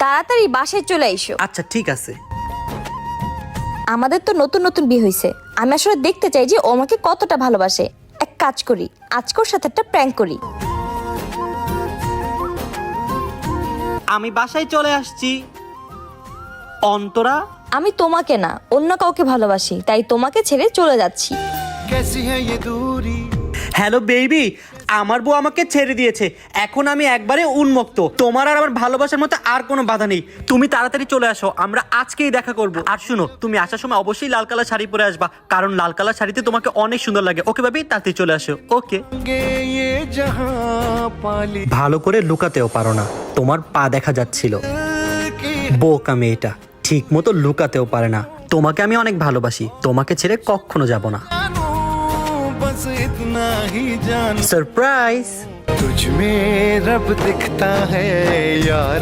তাড়াতাড়ি বাসায় চলে আইসো। আচ্ছা ঠিক আছে। আমাদের তো নতুন নতুন বিয়ে হয়েছে, আমি আসলে দেখতে চাই যে ও আমাকে কতটা ভালোবাসে। এক কাজ করি, আজকে ওর সাথে একটা প্র্যাঙ্ক করি। আমি বাসায় চলে আসছি। অন্তরা, আমি তোমাকে না অন্য কাউকে ভালোবাসি, তাই তোমাকে ছেড়ে চলে যাচ্ছি। হ্যালো বেবি, আমার বউ আমাকে ছেড়ে দিয়েছে, এখন আমি একবারে উন্মুক্ত। তোমার আর আমার ভালোবাসার মধ্যে আর কোনো বাধা নেই। তুমি তাড়াতাড়ি চলে আসো, আমরা আজকেই দেখা করব। আর শুনো, তুমি আসার সময় অবশ্যই লাল কালার শাড়ি পরে আসবা, কারণ লাল কালার শাড়িতে তোমাকে অনেক সুন্দর লাগে। ওকে বেবি, তাড়াতাড়ি চলে আসো। ওকে। ভালো করে লুকাতেও পারো না, তোমার পা দেখা যাচ্ছিল। বোকা মেয়েটা, ঠিক মতো লুকাতেও পারে না। তোমাকে আমি অনেক ভালোবাসি, তোমাকে ছেড়ে কখনো যাব না। सरप्राइज तुझ में रब दिखता है यार।